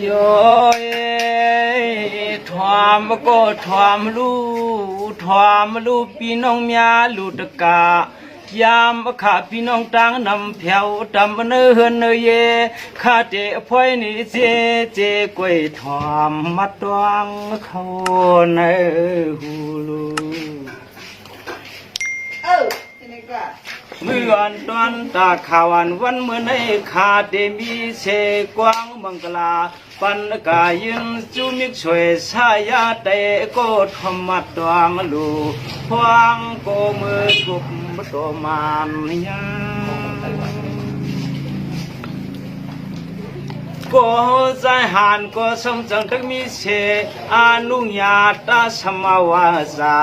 โยถวามก็ถวามลูพี่น้องเมียลูตะกายามข้าพี่น้องต่างนำแถวตำเนื้อเฮือนเนเยข้าเจพ่อยนี่เจกวยถวามมัดตวงเขาในหูลูเมื่อวันตอนตาข่าวันเมื่อในขาเดมีเสกวางมังกลาปันกายินจุมิกช่วยชายาเตโกธรรมัดตวงลูพวงโกมือทุบตัวมันยาก็ใจหันก็สมจังทึกมีเสอนุญาตสมาวาสา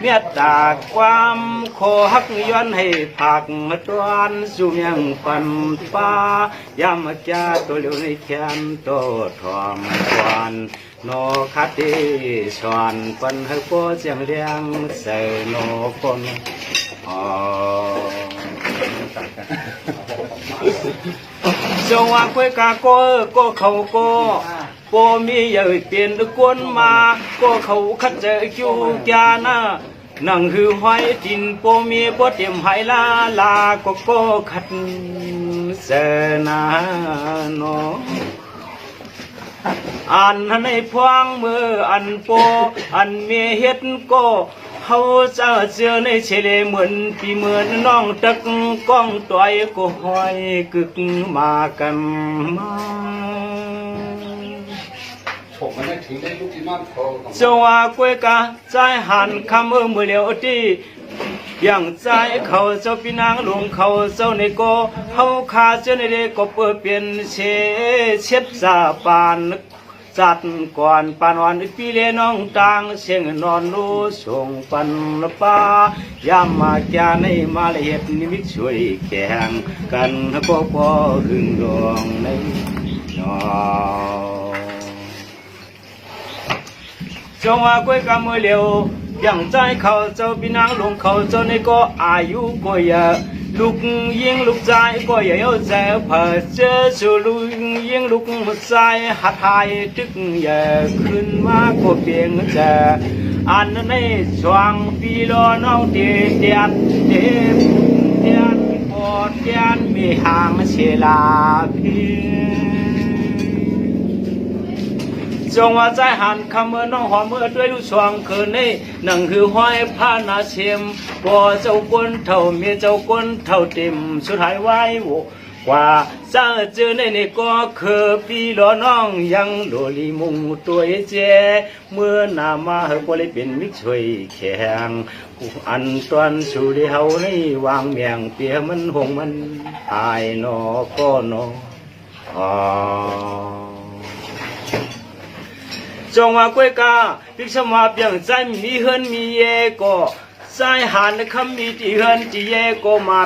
เมียตาความโคหักย้อนให้ผักตวนสู่เมียงปันป้ายามแก่ตัวเลี้ยวในแขนตัวทอมควันโนคัดดีสอนปันให้โปเสียงเลี้ยงใส่โนคนจงว่าคุยกาก็เขาก็โปมีอย่าเปลี่ยนตะกวนมาก็เขาคัดเจอคิวแกนะนังคือหอยดินโปมีบ่เตรียมไหลาก็คัดเสนาโนอันในพวงมืออันโปอันเมียเฮ็ดก็เขาจะเจอในเฉลเหมือนปีเหมือนน้องตักก้องต่อยก็หอยกึกมากันมาเจ้าว่ากุยกาใจหันคำมือเหลียวที่อย่างใจเขาเจ้าพี่นางหลวงเขาเจ้าในก็เขาขาเจ้าในเด็กก็เปิดเปลี่ยนเช็ดสาปานจัดก่อนปานวันปีเลน้องต่างเสียงนอนรู้ส่งปันป้ายามมาแก่ในมาเลเหตุนิมิตช่วยแข่งกันก็พอรึ่งดวงในนอจงว่ากุยกำมือเหลียวอย่างใจเขาเจ้าพี่นางหลวงเขาเจ้าในก็อายุก็เยอะลูกยิงลูกใจก็อย่าเอาใจเผอเจอสู่ลูกยิงลูกใจหัดหายตึกอย่าขึ้นมาก็เพียงจะอันในช่วงปีรอน้องเดียนปอดเดียนมีหางเชลาพีจงว่าใจหันคำเมื่อน้องหอมเมื่อด้วยลูกสวงคืนนี้นั่งคือห้อยผ้านาเชียมบ่เจ้าก้นเท่าเมียเจ้าก้นเท่าเต็มสุดท้ายไว้โวกว่าซาเจอในนี่ก็คือพี่ล้อน้องยังโดลีมุงตัวเจเมื่อนามาเฮก็เลยเป็นมิตรช่วยแข่งอันตอนสู่ได้เฮาในวางเมียงเปียมันหงมันอายนอก็นอจงว่ากุยกาพิกษมาเปียงใจมีเฮือนมีเยก็ใจหันคำมีที่เฮือนที่เยก็มา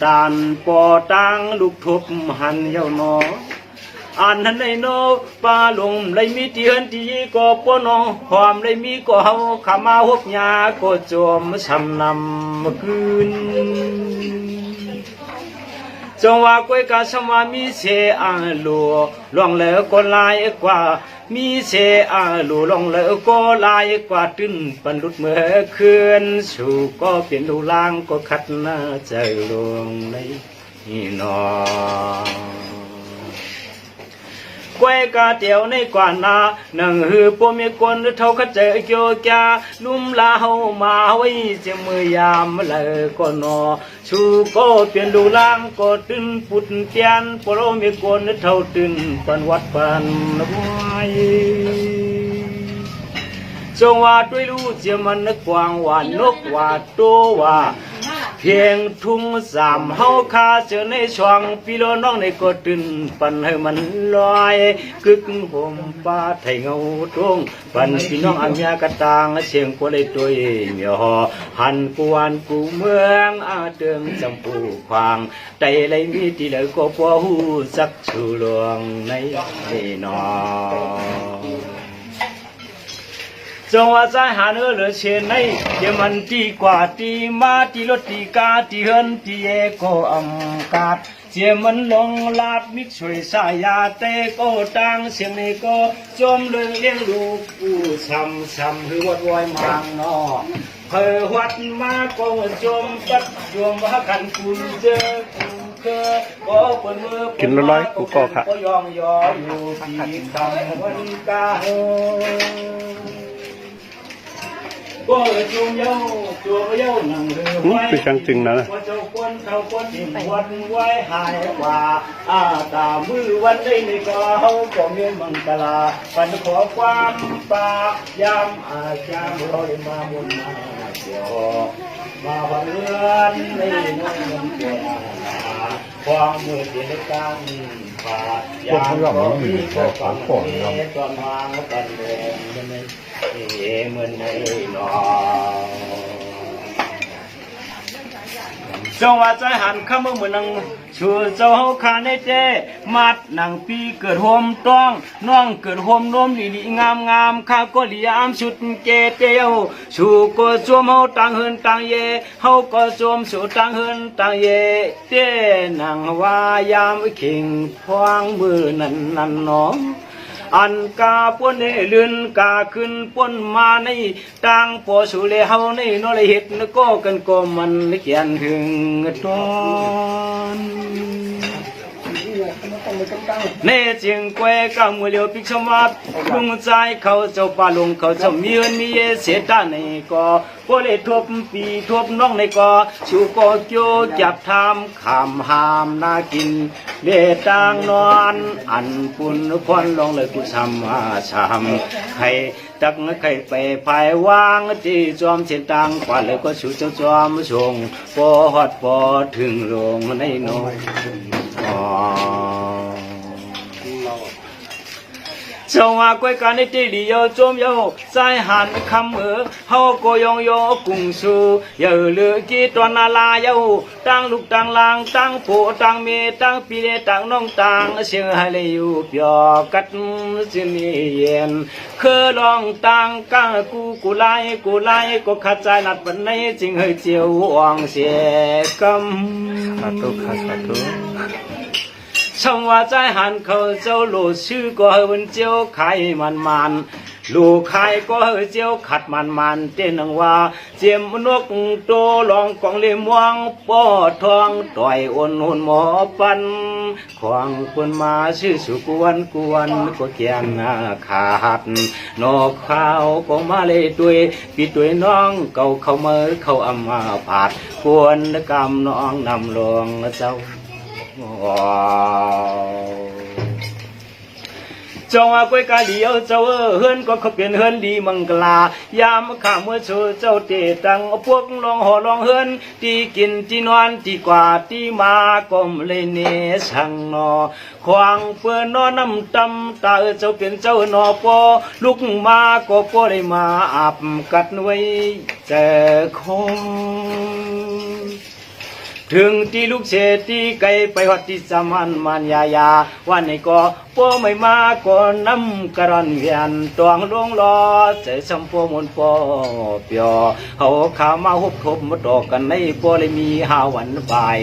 ตานปอตังลูกทุบหันเย้านออันนั้นในโนปลาลงเลยมีที่เฮือนที่เยก็ปนอความเลยมีก็เฮาขามาหกยาก็จมช้ำนำคืนจงว่ากุยกาสมามีเสอาลัวลวงเหลือก็ลายกว่ามีเสอาลูลงเหลือก็ลายกว่าตื้นปันลุดเมื่อคืนสู่ก็เป็นดูลางก็คัดหน้าใจลงในนอกวยกาเตียวในกว่านาหนังหือปมีคนเท่าขเจอเกี่ยวแก่นุ่มลาเฮามาไว้เจมือยามเลยก็นอชูก็เปลี่ยนดูล่างก็ตึนปุดเตียนปรมีคนเท่าตึนปันวัดปันไว้จงว่าด้วยรู้เจียมันกวางว่านกว่าตัวว่าเพียงทุ่งสามเฮาคาเจอในช่วงปีโลน้องในก็ตื่นปันให้มันลอยกึกห่มป้าไทยเงาตรงปันพี่น้องอัญญากตางเสียงคนเลยตัวเมียหอหันกวนกูเมืองอาเติงจำปูควางใจเลยมีที่เลยก็พอหูสักชูลวงในนอจงว่าใจหาเนื้อเหลือเชนในเดี๋ยวมันดีกว่าดีมาดีรถดีกาดีเฮินดีเอโกอำกาด เจียมันลงลาดมิกช่วยสายาเตโกตังเสียงในก็จมเลยเลี้ยงลูกผู้ช้ำคือวัดวอยมังนอเพอวัดมาก็จมปัดจมว่ากันกุลเจอกุลเคอก็เปิดมือกินร้อยกูก็ค่ะก็ยองยออยู่ที่ตำวันกาโฮก็จูงเย้าจูงเย้าหนังเรือไว้เป็นจริงนะว่าเจ้าคนเขาคนที่วันไว้หายกว่าตามือวันได้ในก็เขาก็เมียนมังกลาปันขอความปายามอาจารย์ลอยมาบุญมาเกี่ยวมาวันเรือนในน้องมันเกี่ยวความมือเดียดกันป่ายามก็มีก็ความเมียตอนวางกันเดินเหมือนในนอจงว่าใจหันข้ามมือนังชูเจ้าขาในเจมัดนังปีเกิดโฮมต้องน้องเกิดโฮมน้มลีงามข้าก็ลีอามสุดเกเตียวชูก็สวมเฮาตังเฮินตังเยเฮาก็สวมสูตังเฮินตังเยเต้นังว่ายามขิงพวงมือนั่นน้องอันกาปนเลื่อนกาขึ้นปนมาในต่างปอสุเลเฮาในนอเลยเห็ดนก็กันก็มันเขียนถึงตอนเน่จึงแกวกังมือเลียวปิกชมาลุงใจเขาเจ้าป่าลุงเขาเจ้ามีเงินมีเสียตาในก็ก็เลยทบปีทบน้องในก็ชูก็โจจับทำคำหามนากินเดตังนอนอันปุ่นควันลองเลยกุศลมาชามใครตักใครไปภายวางที่จอมเส้นตังกว่าเลยก็ชูเจ้าจอมส่งพอฮอดพอถึงโรงในน้อยจงว่าก้อยการในที่ลีโยจมโยใจหันคำเฮาก็ยองโยกุ้งสูเยอะเลือกีตวนนาลาโยตั้งลูกตั้งลางตั้งผู้ตั้งเมตั้งปีเลตั้งน้องตั้งเสียงให้เลยอยู่เปียกัดสิเนียนคือลองตั้งก้ากูไล่ก็ขัดใจนัดวันไหนจึงให้เจียวอ่างเสียกำขัดช่างว่าใจหันเขาเจ้าลูกชื่อก็เฮวันเจียวไข่มันลูกไข่ก็เฮเจียวขัดมันเต้นว่าเจียมนกโตลองกองเลี้ยมวงป้อทองต่อยอุ่นหมอปันขวางคนมาชื่อสุกวนก็เกียนขาดนกข้าวก็มาเลยด้วยปีด้วยน้องเก่าเข้ามาเข้าอำมาผาดควรกำน้องนำลงเจ้าจงว่าก้อยกาเดียวเจ้าเฮือนก็เขาเปลี่ยนเฮือนดีมังกลายามข้าเมื่อโชเจ้าเตตังพวกลองห่อลองเฮือนที่กินที่นอนที่กว่าที่มาก็เลยเนสังนอควางเปื้อนนอน้ำตำตาเจ้าเป็นเจ้านอปอลุกมาก็ปอได้มาอาบกัดไว้เจอคงถึงที่ลูกเศรษฐีไกลไปวัดที่สมันยาวันนี้ก็พ่อไม่มาก็น้ำกระรอนเวียนตวงลวงรอใจสัมโพมนปอเปียวเขาขามาหุบทบมาตอกกันในปอเลยมีหาวันบ่าย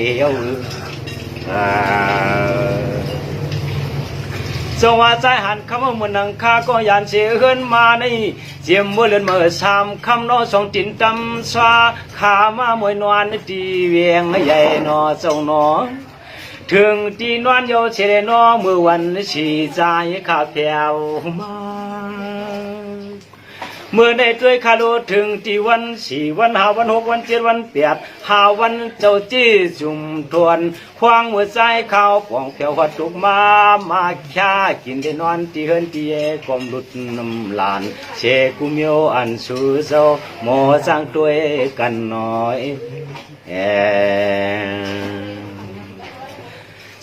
สว่าใจหันคำว่ามันนังข้าก็ยานเสียเฮือนมาในเจียมเมื่อเลือนเมื่อสามคำนอสองตินตำสวาขามามวยนวลตีเวียงใหญ่นอเจ้านอถึงตีนวลโยเชนอเมื่อวันชีใจข้าแผ่วมาเมื่อในด้วยคาโลถึงที่วัน4 วัน5 วัน6 วัน7 วัน8 5 วันเจ้าจี้จุ่มทวนควางหัวใจข้าวป่องเพียวหัดตุกมาค่ากินได้นอนที่เฮินที่กอมหลุดน้ำลานเชกุเมียวอันสูเจ้าหมอสร้างตัวกันน้อย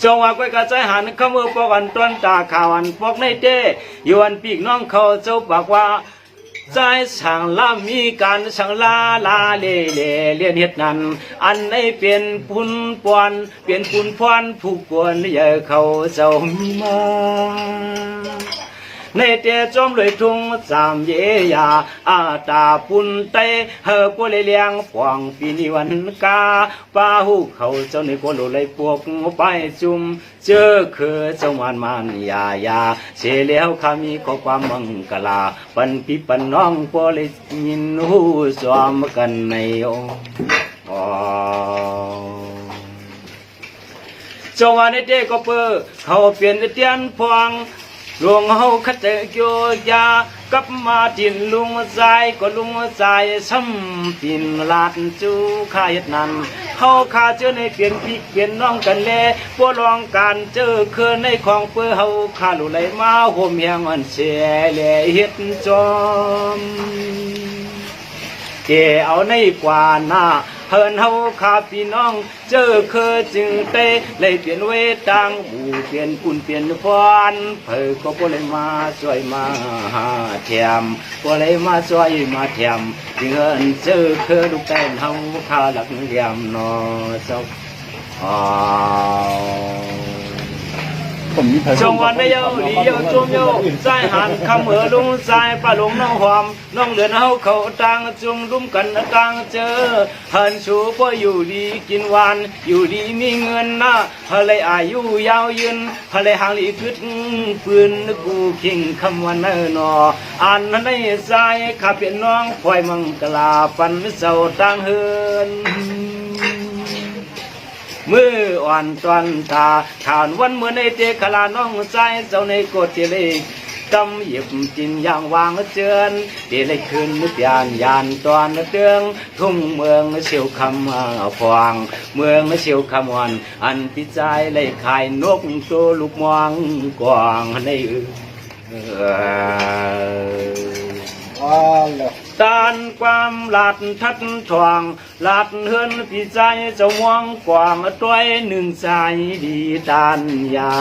จงว่าก้อยกระใจหันขมือปอกอันต้นตาข่าวอันปอกในเต้ยวนปีกน้องเขาเจ้าบอกว่าใจสั่งลามีการสั่งลาเลียนเฮ็ดนั้นอันในเปลี่ยนปุนปวนเปลี่ยนปุนพวนผู้กวนเยอะเขาเจ้ามีมา ในเตจอมเลยทุ่งสามเยยาอาตาปุนเตเฮอปัวเลยเลียงฟองปีนิวันกาป้าหูเขาเจ้าในกัวโลเลยปวกไปจุมเจอคือเจ้ามันยายาเสียแล้วข้ามีข้อความมังกลาปันพี่ปันน้องปัวเลยยินหูสวมกันในองจงวันเด็กก็เปิดเขาเปลี่ยนเตียนพวงหลวงเฮาคัดเตโยยากับมาดินลุงใจก็ลุงใจซ้ำปินลาดจูข้าเฮ็ดนั้นเฮาข้าเจอในเปลี่ยนพี่เปลี่ยนน้องกันแลบ่ลองการเจอคืนในของเปื้อเฮาข้าลุไหลมาห่มแหงอันเสียแลเฮ็ดจอมเกเอาในกว่าหน้าเฮินเฮาข้าพี่น้องเจอเคยจึงเตะเลยเปลี่ยนเวตังหมู่เปลี่ยนปุ่นเปลี่ยนฟอนเพิ่ก็บ่เลยมาช่วยมาแถมบ่เลยมาช่วยมาแถมจึงเฮินเจอเคยลูกแต้นเฮาข้าหลักเหลี่ยมนอเจ้าจงวันไม่เยาหลีเยาจุ่มเยาใจหันคำลุงใจป้าลุงน้องหอมน้องเดือนเฮาเขาตังจุงรุ่มกันตังเจอหันชูพออยู่ดีกินหวานอยู่ดีมีเงินนะเฮเลยอายุยาวยืนเฮเลยหางลีพึดปืนกูคิงคำวันนออันนั้นในใจข้าเป็นน้องคอยมังกลาปันเศร้าตังเฮินมืออ่อนตอนตาขานวันเมื่อในเตขลาน้องใจเจ้าในกดเจเลกำหยิบจินอย่างวางเจือนเดเลยคืนนึกยานยานตอนเตืองทุ่งเมืองเสียวคำพวงเมืองเสียวคำวันอันพิจายเลยขายนกตัวลูกมองกวางในตานความหลาดทัดทวงหลาดเฮือนพี่ใจเจ้าม่วงกว่างตัวหนึ่งใจดีตานยา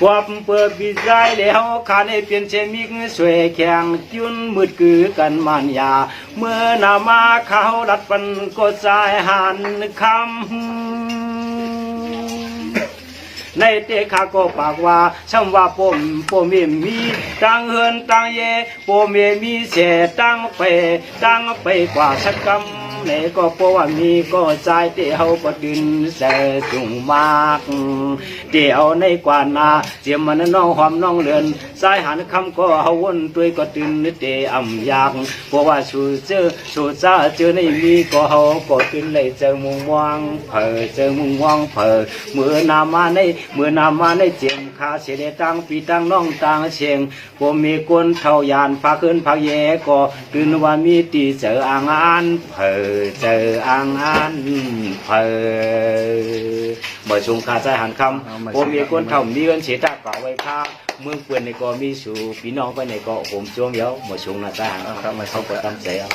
ความเปิดพี่ใจแล้วขาในเปลี่ยนเชมิกสวยแข็งจุนมืดคือกันมันยาเมื่อนามาเขาดัดปันก็ใจหันคำในเตขาก็ปากว่าช่ำว่าปมเมมีตั้งเฮือนตั้งเยปมเมมีเสตั้งไปกว่าชักกำในก็เพราะว่ามีก็ใจเตียวก็ดินเสจุงมากเตียวในกว่านาเจียมมันน้องหอมน้องเลือนสายหันคำก็เฮาวนตัวก็ดินเตอำยากเพราะว่าชูเจอในมีก็เฮาก็ดินเลยเจอมุงม่วงเผอเจอมุงม่วงเผอเมื่อนามาในเจียมขาเสด็จตั้งปีตั้งน้องตั้งเชียงผมมีคนเท่ายานพาขึ้นพาแย่ก็ตื่นว่ามีตีเจออ่างอันเผอเจออ่างอันเผอเมื่อชงขาใจหันคำผมมีคนเท่ามีเงินเสียตาเปล่าไว้พาเมืองเปื่อนในก็มีสู่พี่น้องไปในก็ผมจวงเยอะเมื่อชงน่าใจหันคำมาเขาก็ตั้งใจเอา